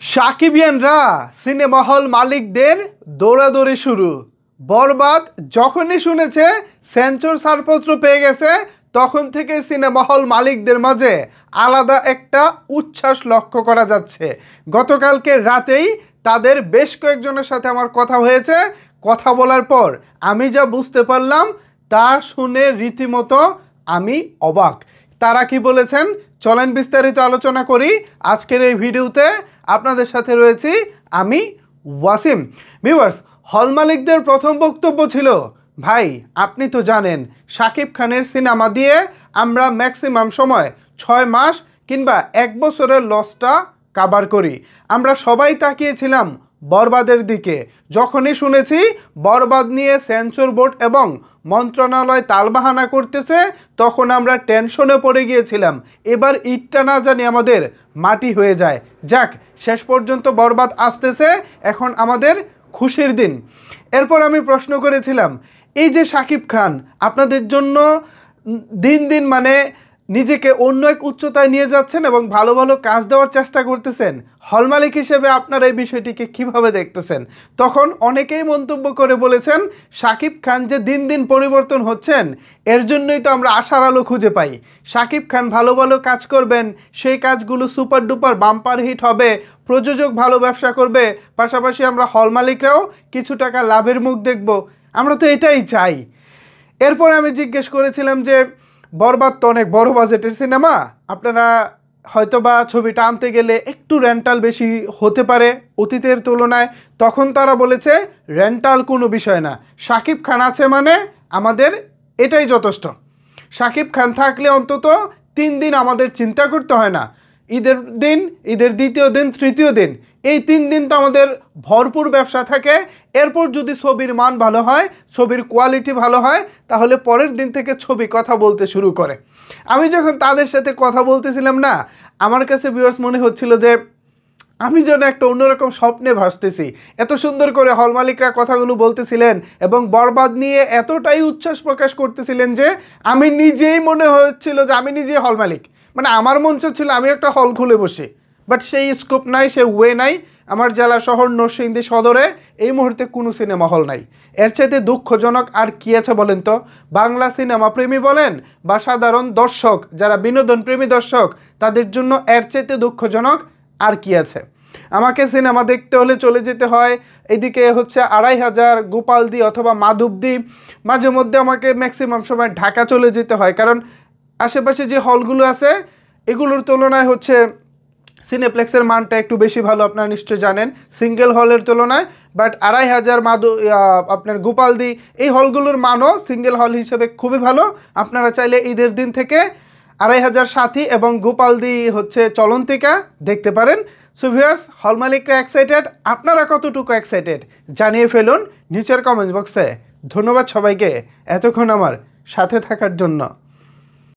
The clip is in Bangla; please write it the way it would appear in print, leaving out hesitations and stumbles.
সাকিবিয়ানরা সিনেমা হল মালিকদের দৌড়াদৌড়ি শুরু। বরবাদ যখনই শুনেছে সেন্সর ছাড়পত্র পেয়ে গেছে তখন থেকে সিনেমা হল মালিকদের মাঝে আলাদা একটা উচ্ছ্বাস লক্ষ্য করা যাচ্ছে। গতকালকে রাতেই তাদের বেশ কয়েকজনের সাথে আমার কথা হয়েছে। কথা বলার পর আমি যা বুঝতে পারলাম তা শুনে রীতিমতো আমি অবাক। তারা কি বলেছেন চলেন বিস্তারিত আলোচনা করি আজকের এই ভিডিওতে। আপনাদের সাথে রয়েছি আমি ওয়াসিম। ভিউয়ার্স, হল মালিকদের প্রথম বক্তব্য ছিল, ভাই আপনি তো জানেন শাকিব খানের সিনেমা দিয়ে আমরা ম্যাক্সিমাম সময় 6 মাস কিংবা 1 বছরের লসটা কাভার করি। আমরা সবাই তাকিয়েছিলাম বরবাদের দিকে। যখনই শুনেছি বরবাদ নিয়ে সেন্সর বোর্ড এবং মন্ত্রণালয় তালবাহানা করতেছে তখন আমরা টেনশনে পড়ে গিয়েছিলাম এবার ইটটা না জানি আমাদের মাটি হয়ে যায়। যাক, শেষ পর্যন্ত বরবাদ আসতেছে, এখন আমাদের খুশির দিন। এরপর আমি প্রশ্ন করেছিলাম, এই যে শাকিব খান আপনাদের জন্য দিন দিন নিজেকে অন্য এক উচ্চতায় নিয়ে যাচ্ছেন এবং ভালো ভালো কাজ দেওয়ার চেষ্টা করতেছেন, হল মালিক হিসেবে আপনারা এই বিষয়টিকে কিভাবে দেখতেছেন? তখন অনেকেই মন্তব্য করে বলেছেন, শাকিব খান যে দিন দিন পরিবর্তন হচ্ছেন এর জন্যই তো আমরা আশার আলো খুঁজে পাই। শাকিব খান ভালো ভালো কাজ করবেন, সেই কাজগুলো সুপার ডুপার বাম্পার হিট হবে, প্রযোজক ভালো ব্যবসা করবে, পাশাপাশি আমরা হল মালিকরাও কিছু টাকা লাভের মুখ দেখব, আমরা তো এটাই চাই। এরপর আমি জিজ্ঞেস করেছিলাম যে বরবাদ তো অনেক বড় বাজেটের সিনেমা, আপনারা হয়তোবা ছবিটা আনতে গেলে একটু রেন্টাল বেশি হতে পারে অতীতের তুলনায়। তখন তারা বলেছে রেন্টাল কোনো বিষয় না, শাকিব খান আছে মানে আমাদের এটাই যথেষ্ট। শাকিব খান থাকলে অন্তত 3 দিন আমাদের চিন্তা করতে হয় না। ঈদের দিন, ঈদের দ্বিতীয় দিন, তৃতীয় দিন, এই 3 দিন তো আমাদের ভরপুর ব্যবসা থাকে। এরপর যদি ছবির মান ভালো হয়, ছবির কোয়ালিটি ভালো হয়, তাহলে পরের দিন থেকে ছবি কথা বলতে শুরু করে। আমি যখন তাদের সাথে কথা বলতেছিলাম না, আমার কাছে ভিউয়ার্স মনে হচ্ছিল যে আমি যেন একটা অন্যরকম স্বপ্নে ভাসতেছি। এত সুন্দর করে হল মালিকরা কথাগুলো বলতেছিলেন এবং বরবাদ নিয়ে এতটাই উচ্ছ্বাস প্রকাশ করতেছিলেন যে আমি নিজেই মনে হচ্ছিল যে আমি নিজেই হল মালিক। আমার মন চাচ্ছিল আমি একটা হল খুলে বসি, বাট সেই স্কোপ নাই, সেই ওয়ে নাই। আমার জেলা শহর নরসিংদী সদরে এই মুহূর্তে কোনো সিনেমা হল নাই। এর চাইতে দুঃখজনক আর কী আছে বলেন তো? বাংলা সিনেমা প্রেমী বলেন বা সাধারণ দর্শক যারা বিনোদন প্রেমী দর্শক, তাদের জন্য এর চাইতে দুঃখজনক আর কি আছে? আমাকে সিনেমা দেখতে হলে চলে যেতে হয় এদিকে 2500 গোপালদি অথবা মাধবদী, মাঝে মধ্যে আমাকে ম্যাক্সিমাম সময় ঢাকা চলে যেতে হয়, কারণ আশেপাশে যে হলগুলো আছে এগুলোর তুলনায় সিনেপ্লেক্সের মানটা একটু বেশি ভালো, আপনারা নিশ্চয় জানেন সিঙ্গেল হলের তুলনায়। বাট 2500 আপনার গোপালদি এই হলগুলোর মানও সিঙ্গেল হল হিসেবে খুবই ভালো। আপনারা চাইলে ঈদের দিন থেকে 2500 সাথী এবং গোপালদি চলন্তিকা দেখতে পারেন। সো ভিউয়ার্স, হল মালিকরা এক্সাইটেড, আপনারা কতটুকু এক্সাইটেড জানিয়ে ফেলুন নিচের কমেন্ট বক্সে। ধন্যবাদ সবাইকে এতক্ষণ আমার সাথে থাকার জন্য।